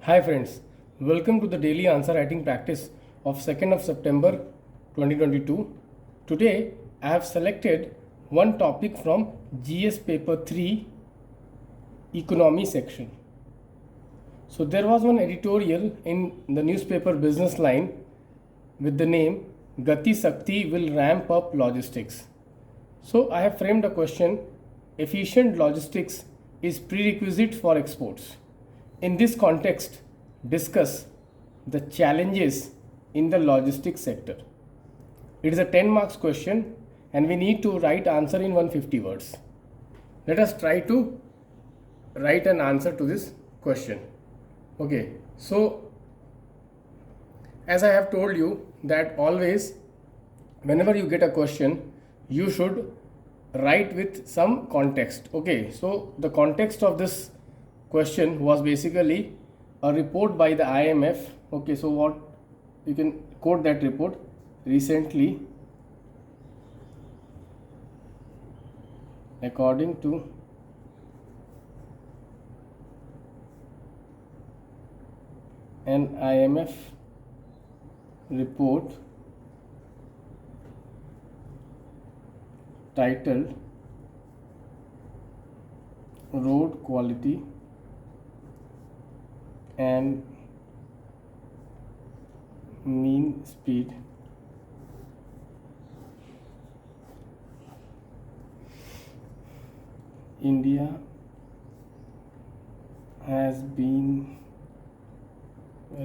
Hi friends, welcome to the daily answer writing practice of 2nd of September 2022. Today I have selected one topic from GS paper 3 economy section. So there was one editorial in the newspaper Business Line with the name Gati Sakti will ramp up logistics. So I have framed a question: efficient logistics is prerequisite for exports. In this context, discuss the challenges in the logistics sector. It is a 10 marks question and we need to write answer in 150 words. Let us try to write an answer to this question. Okay, so as I have told you that always whenever you get a question, you should write with some context. Okay, so the context of this question was basically a report by the IMF. Okay, so what you can quote that report: recently, according to an IMF report titled Road Quality and Mean Speed India has been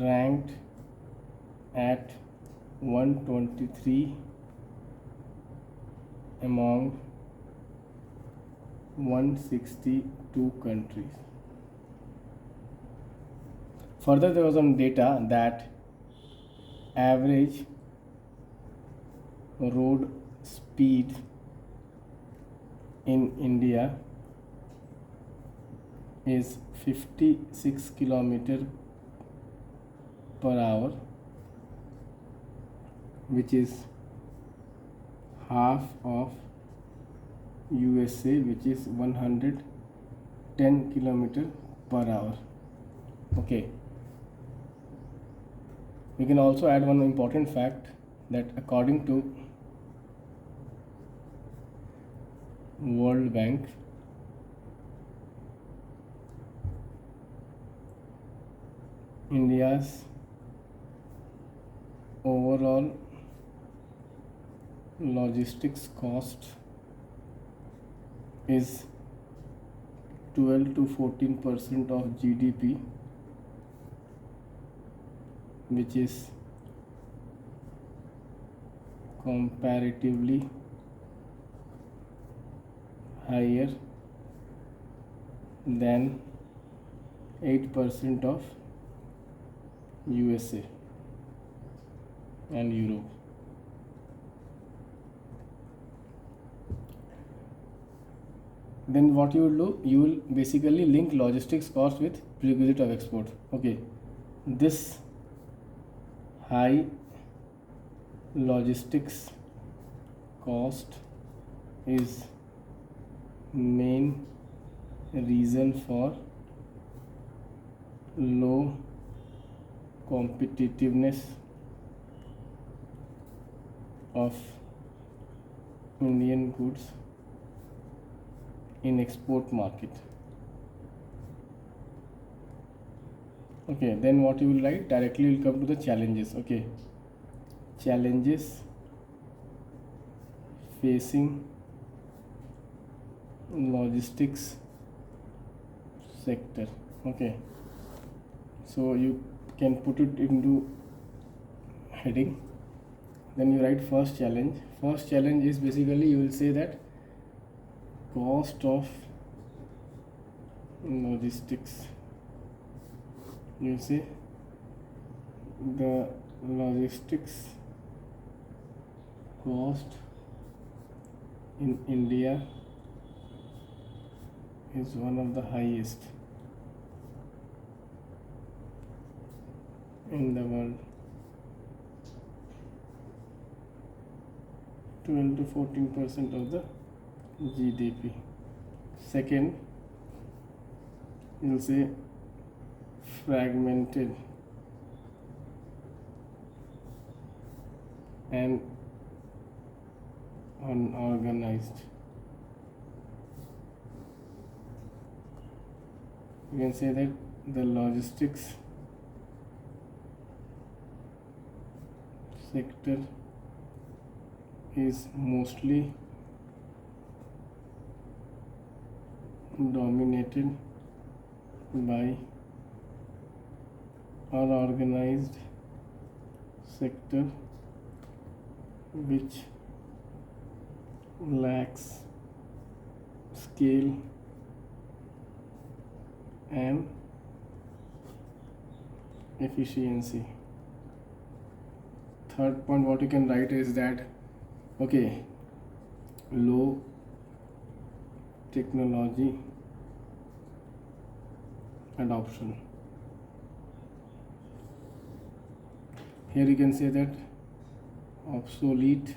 ranked at 123 among 162 countries. Further, there was some data that average road speed in India is 56 km per hour, which is half of USA, which is 110 km per hour. Okay. We can also add one important fact that according to World Bank, India's overall logistics cost is 12 to 14% of GDP, which is comparatively higher than 8% of USA and Europe. Then what you will do, you will basically link logistics cost with prerequisite of export. Okay, this high logistics cost is main reason for low competitiveness of Indian goods in export market. Okay, then what you will write directly will come to the challenges. Okay, challenges facing logistics sector. Okay, so you can put it into heading. Then you write first challenge. First challenge is basically you will say that cost of logistics. You say the logistics cost in India is one of the highest in the world. 12 to 14% of the GDP. Second, you will say fragmented and unorganized. You can say that the logistics sector is mostly dominated by unorganized sector which lacks scale and efficiency. Third point what you can write is that okay, low technology adoption. Here you can say that obsolete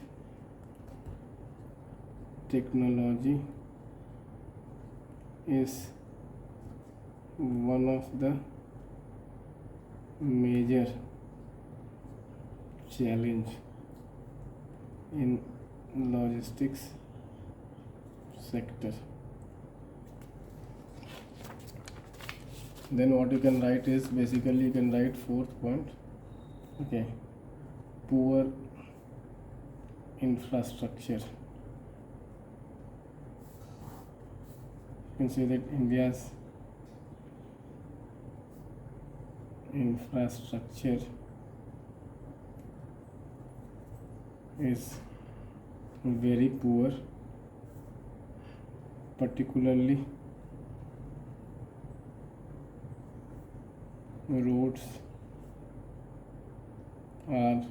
technology is one of the major challenge in logistics sector. Then what you can write is basically you can write fourth point, okay, poor infrastructure. You can say that India's infrastructure is very poor, particularly roads are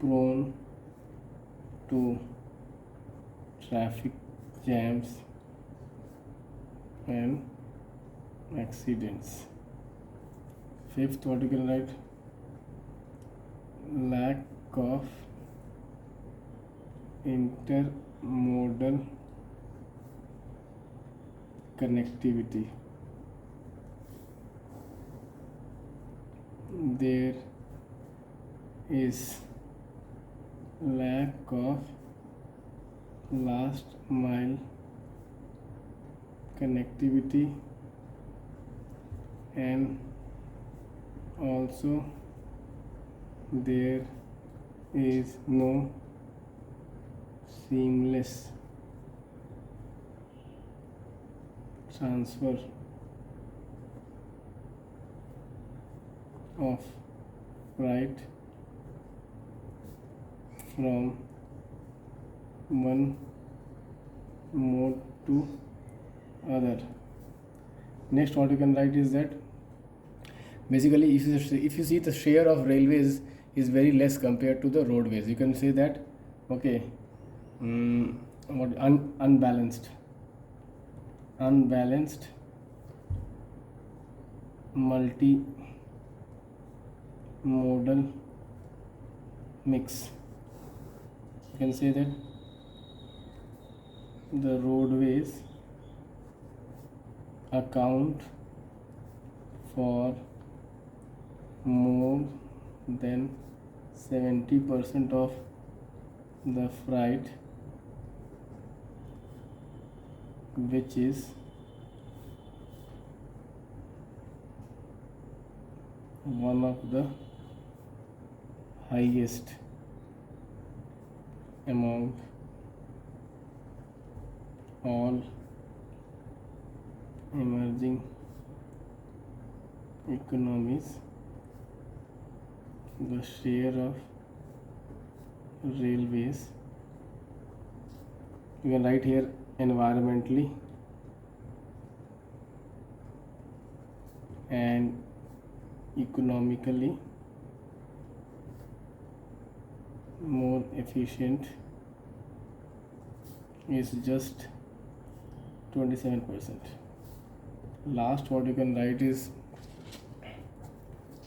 prone to traffic jams and accidents. Fifth, what you can write? Lack of intermodal connectivity. There is lack of last mile connectivity and also there is no seamless transfer of freight from one mode to other. Next what you can write is that basically if you see the share of railways is very less compared to the roadways, you can say that okay, unbalanced multi-modal mix. You can say that the roadways account for more than 70% of the freight which is one of the highest among all emerging economies. The share of railways, you can write here environmentally and economically more efficient is just 27%. Last what you can write is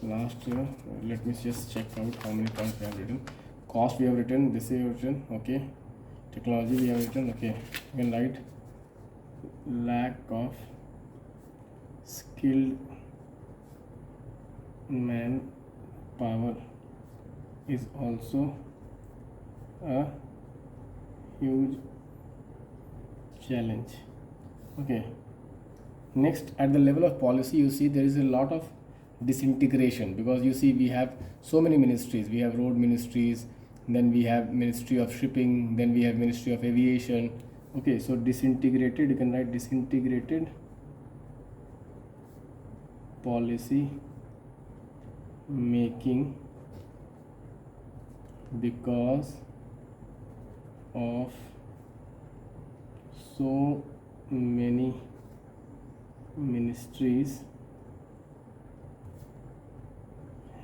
let me just check out how many points we have written. Cost we have written, this we have written, okay. Technology we have written, okay. You can write lack of skilled manpower is also a huge challenge. Okay, next, at the level of policy, you see there is a lot of disintegration, because you see we have so many ministries. We have road ministries, then we have Ministry of Shipping, then we have Ministry of Aviation. Okay, so disintegrated, you can write disintegrated policy making because of so many ministries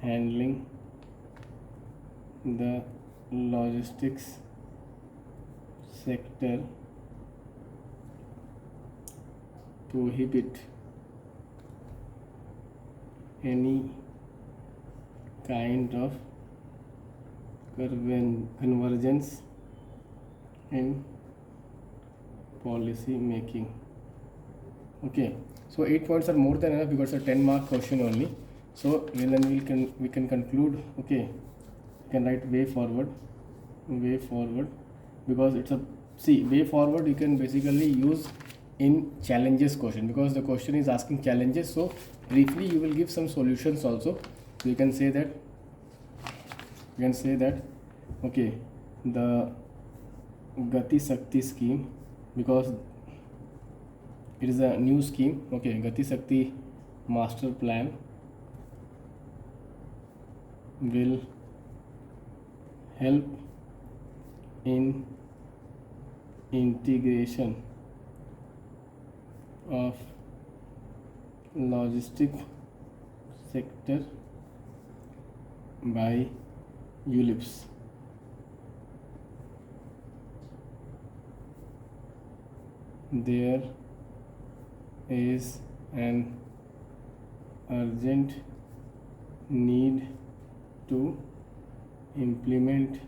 handling the logistics sector prohibit any kind of convergence in policy making. Okay, so 8 points are more than enough because it's a 10-mark question only. So then we can conclude. Okay, you can write way forward, because it's a, see, way forward you can basically use in challenges question, because the question is asking challenges. So briefly you will give some solutions also. So you can say that okay, the Gati Shakti scheme, because it is a new scheme. Okay, Gati Shakti master plan will help in integration of logistic sector by ULIPs. There is an urgent need to implement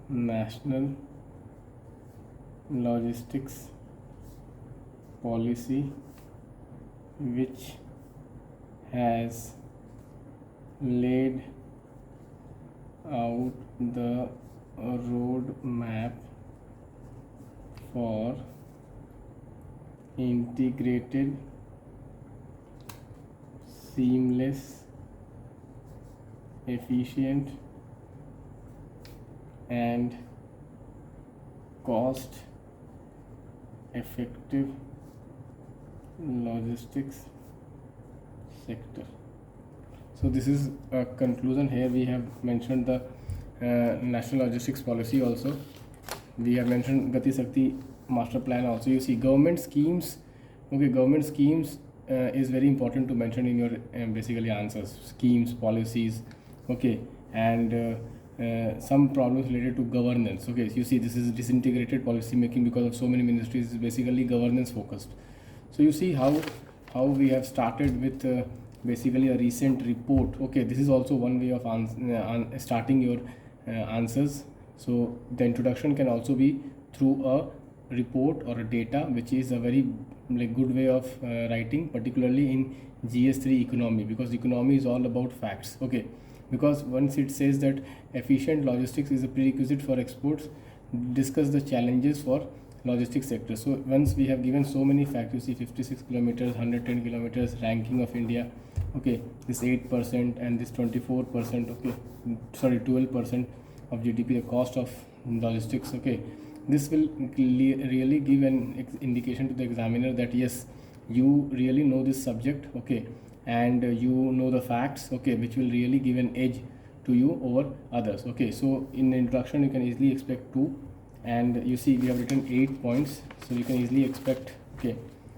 national logistics policy which has laid out the road map for integrated, seamless, efficient and cost effective logistics sector. So this is a conclusion. Here we have mentioned the national logistics policy also. We have mentioned Gati Shakti master plan also. You see government schemes. Okay, government schemes is very important to mention in your basically answers. Schemes, policies. Okay, and some problems related to governance. Okay, so you see this is disintegrated policy making because of so many ministries, is basically governance focused. So you see how we have started with basically a recent report. Okay, this is also one way of starting your answers. So the introduction can also be through a report or a data, which is a very good way of writing, particularly in GS3 economy, because economy is all about facts. Okay, because once it says that efficient logistics is a prerequisite for exports, discuss the challenges for logistics sector. So once we have given so many facts, you see 56 kilometers, 110 kilometers, ranking of India. Okay, this 8% and this 24%. Okay, sorry, 12% of GDP, the cost of logistics. Okay, this will really give an indication to the examiner that yes, you really know this subject. Okay, and you know the facts. Okay, which will really give an edge to you over others. Okay, so in the introduction you can easily expect 2, and you see we have written 8 points, so you can easily expect okay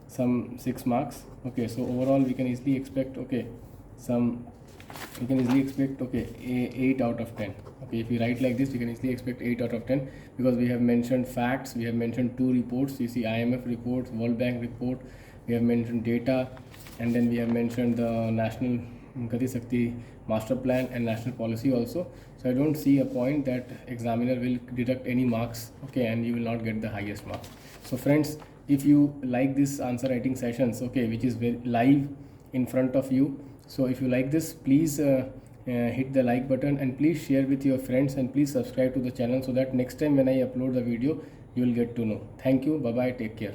some 6 marks. Okay, so overall we can easily expect okay 8 out of 10. Okay, if you write like this, we can easily expect 8 out of 10, because we have mentioned facts, we have mentioned 2 reports. You see IMF reports, World Bank report, we have mentioned data, and then we have mentioned the national Gati Shakti master plan and national policy also. So I don't see a point that examiner will deduct any marks, okay, and you will not get the highest marks. So friends, if you like this answer writing sessions, okay, which is very live in front of you, so if you like this, please hit the like button and please share with your friends and please subscribe to the channel so that next time when I upload the video you will get to know. Thank you. Bye bye. Take care.